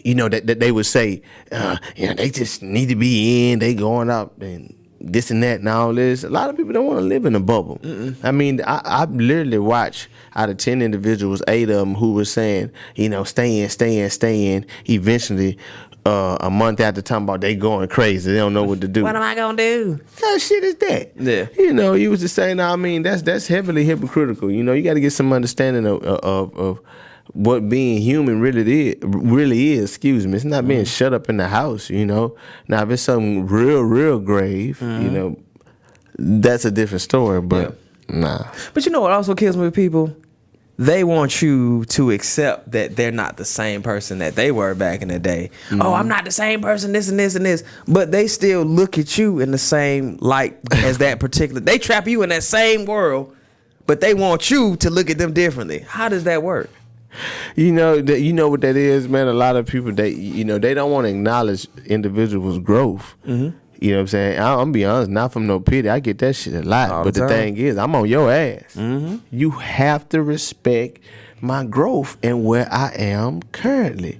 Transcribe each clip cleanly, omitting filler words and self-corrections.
you know, that they would say, they just need to be in, they going out and this and that and all this. A lot of people don't want to live in a bubble. I mean, I literally watched out of 10 individuals, 8 of them who were saying, stay in. Eventually, a month after talking about they going crazy, they don't know what to do. What am I gonna do? What kind of shit is that? Yeah. You was just saying, that's heavily hypocritical. You got to get some understanding of what being human really is. Excuse me. It's not being shut up in the house. Now if it's something real grave, that's a different story. But nah. But you know what also kills me with people? They want you to accept that they're not the same person that they were back in the day. Oh, I'm not the same person, this and this and this. But they still look at you in the same light as that particular. They trap you in that same world, but they want you to look at them differently. How does that work? You know what that is, man. A lot of people, they don't want to acknowledge individuals' growth. You know what I'm saying? I'm gonna be honest, not from no pity. I get that shit a lot. But the thing is, I'm on your ass. You have to respect my growth and where I am currently.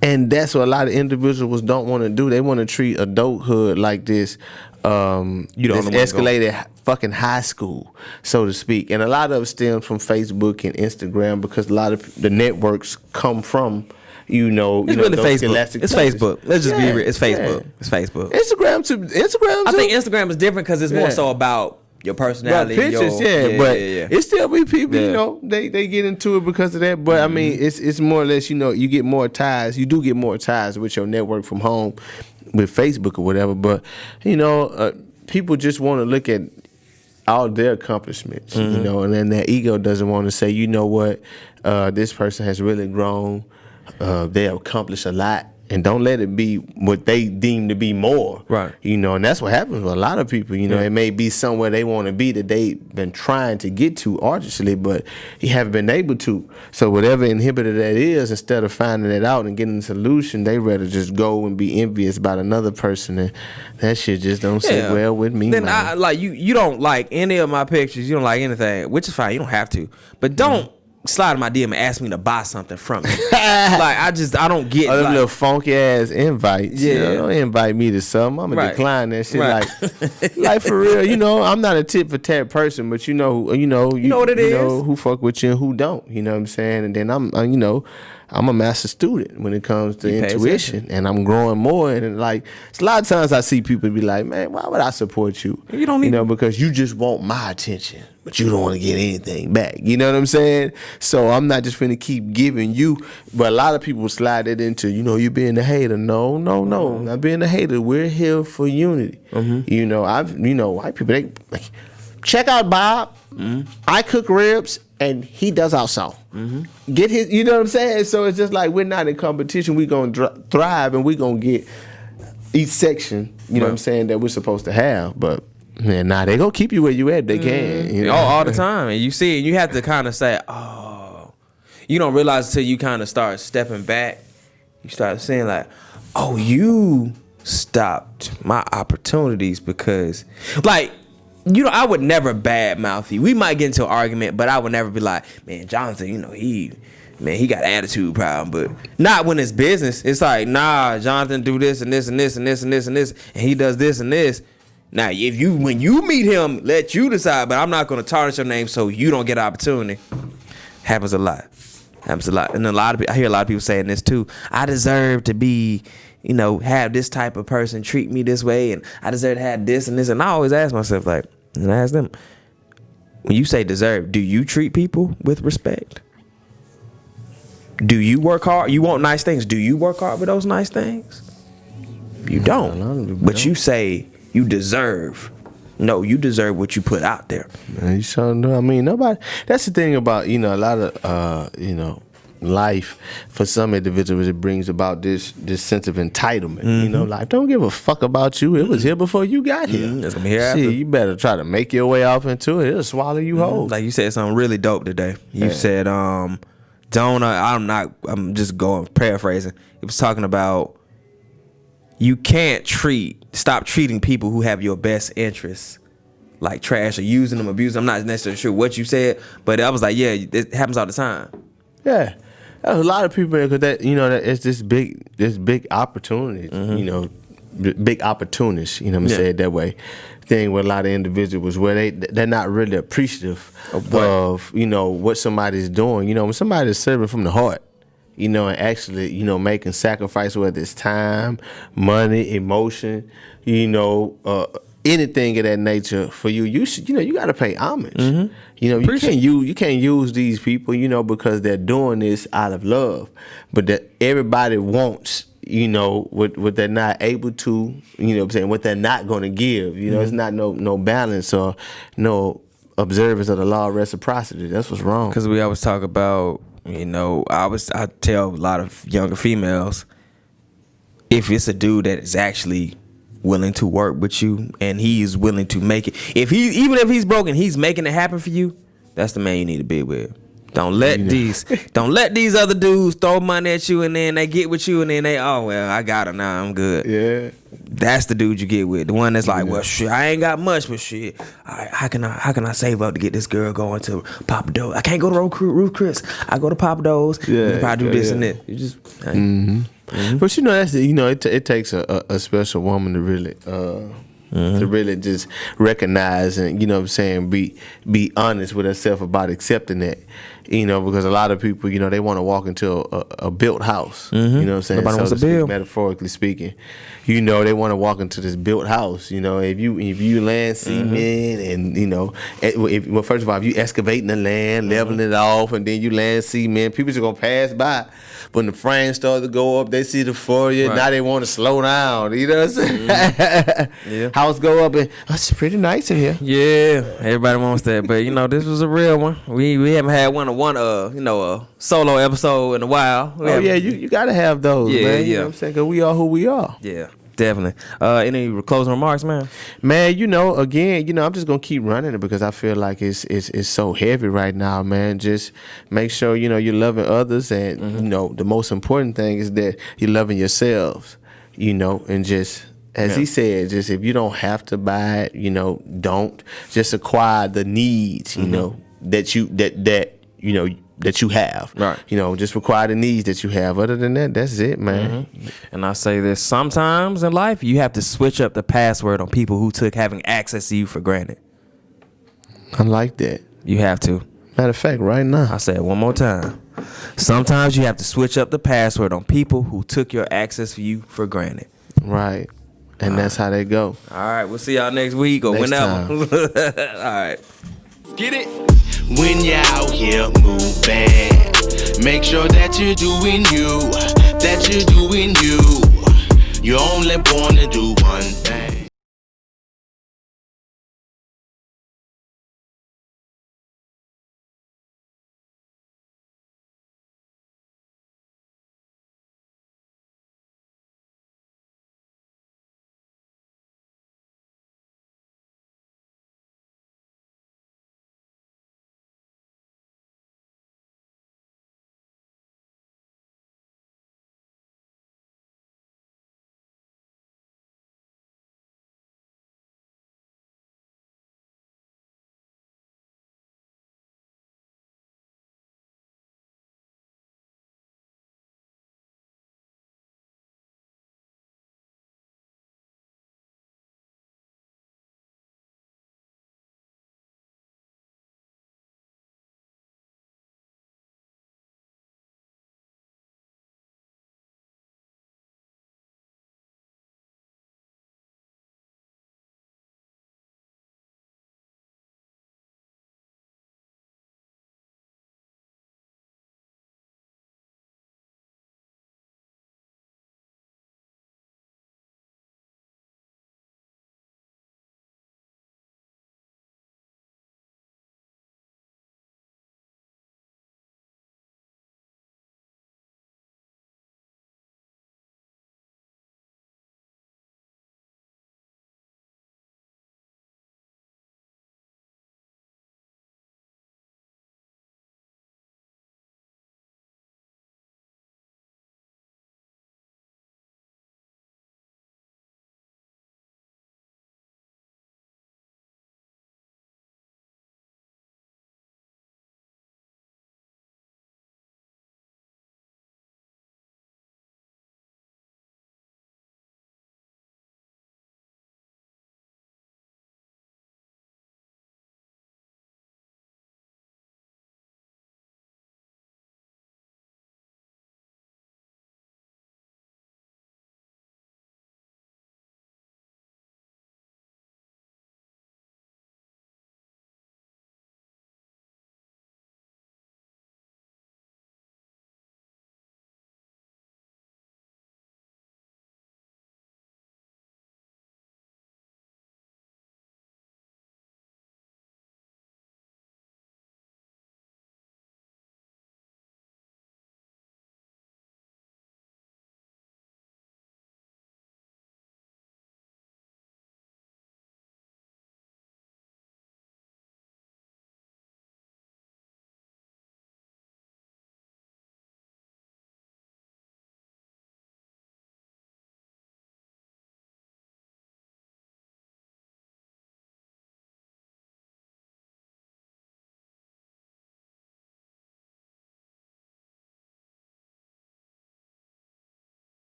And that's what a lot of individuals don't want to do. They want to treat adulthood like this this escalated fucking high school, so to speak. And a lot of it stems from Facebook and Instagram because a lot of the networks come from it's really Facebook. It's Facebook. Let's just be real. It's Facebook. Yeah. It's Facebook. Instagram too. I think Instagram is different because it's more so about your personality, pictures. But it still be people. They get into it because of that. But I mean, it's more or less. You get more ties. You do get more ties with your network from home, with Facebook or whatever. But people just want to look at all their accomplishments. And then their ego doesn't want to say, you know what, this person has really grown. They accomplished a lot, and don't let it be what they deem to be more. Right. And that's what happens with a lot of people. It may be somewhere they want to be that they've been trying to get to arduously, but you haven't been able to. So whatever inhibitor that is, instead of finding it out and getting a solution, they rather just go and be envious about another person, and that shit just don't sit well with me. Then you don't like any of my pictures. You don't like anything, which is fine. You don't have to, but don't slide in my DM and ask me to buy something from me. I don't get them little funky ass invites. Don't invite me to something. I'm gonna decline that shit. Right. Like for real. I'm not a tit for tat person, but you know what it is. Who fuck with you and who don't. You know what I'm saying? And then I'm a master student when it comes to intuition, and I'm growing more. And it's a lot of times I see people be like, man, why would I support you? You don't need because you just want my attention, but you don't want to get anything back. You know what I'm saying? So I'm not just finna keep giving you. But a lot of people slide it into, you being a hater. No, not being a hater. We're here for unity. White people, they like, check out Bob. I cook ribs and he does also. Get his, you know what I'm saying? So it's just like we're not in competition. We're going to thrive and we're going to get each section, you know what I'm saying, that we're supposed to have. But man, they going to keep you where you at. They can. All the time. And you see it, you have to kind of say, oh, you don't realize until you kind of start stepping back. You start saying like, oh, you stopped my opportunities because I would never badmouth you. We might get into an argument, but I would never be like, man, Jonathan, he got an attitude problem. But not when it's business. It's like, nah, Jonathan do this and this and this and this and this and this, and he does this and this. Now, when you meet him, let you decide, but I'm not going to tarnish your name so you don't get an opportunity. Happens a lot. And I hear a lot of people saying this too. I deserve to be, have this type of person treat me this way, and I deserve to have this and this. And I always ask myself, and I ask them, when you say deserve, do you treat people with respect? Do you work hard? You want nice things. Do you work hard for those nice things? You don't. But you say you deserve. No, you deserve what you put out there. Man, you sure know. I mean, nobody. That's the thing about a lot of life. For some individuals, it brings about this sense of entitlement. Life don't give a fuck about you. It was here before you got here. It's gonna be here after. You better try to make your way off into it. It'll swallow you whole. Like you said something really dope today. You said, I'm just going paraphrasing. It was talking about you can't stop treating people who have your best interests like trash or using them, abusing them. I'm not necessarily sure what you said, but I was like, yeah, it happens all the time. Yeah. There's a lot of people because that that it's this big opportunity, big opportunists. Let me say it that way. Thing with a lot of individuals where they're not really appreciative of what somebody's doing. When somebody's serving from the heart, and actually making sacrifice, whether it's time, money, emotion, anything of that nature for you. You should, you got to pay homage. You can't use these people, because they're doing this out of love, but that everybody wants. What they're not able to, what I'm saying, what they're not going to give. It's not no balance or no observance of the law of reciprocity. That's what's wrong. Because we always talk about, I tell a lot of younger females, if it's a dude that is actually willing to work with you and he's willing to make it, even if he's broken, he's making it happen for you, that's the man you need to be with. Don't let these other dudes throw money at you and then they get with you and then I got her now, I'm good. Yeah. That's the dude you get with. The one that's like, well, shit, I ain't got much, but shit, how can I save up to get this girl going to Papa Do's? I can't go to Ruth Chris. I go to Papa Do's. Yeah, I do this and that. You just. But that's it takes a special woman to really. To really just recognize and be honest with herself about accepting that, because a lot of people they want to walk into a built house, what I'm saying, nobody wants to build, metaphorically speaking, they want to walk into this built house, if you land cement and first of all, if you excavating the land, leveling it off, and then you land cement, people just gonna pass by. When the frames start to go up, they see the foyer. Right. Now they want to slow down. You know what I'm saying? Yeah. House go up and it's pretty nice in here. Yeah, everybody wants that. But this was a real one. We haven't had a solo episode in a while. You gotta have those, man. You know what I'm saying? Because we are who we are. Yeah. Definitely. Any closing remarks, man? Man, again, I'm just gonna keep running it because I feel like it's so heavy right now, man. Just make sure you're loving others, and the most important thing is that you're loving yourselves, and just as he said, just if you don't have to buy it, don't just acquire the needs, that you have. Right. Just require the needs that you have. Other than that, that's it, man. And I say this, sometimes in life, you have to switch up the password on people who took having access to you for granted. I like that. You have to. Matter of fact, right now. I say it one more time. Sometimes you have to switch up the password on people who took your access for you for granted. Right. And that's how they go. All right. We'll see y'all next week or whenever. All right. Get it? When you're out here moving, make sure that you're doing you, that you're doing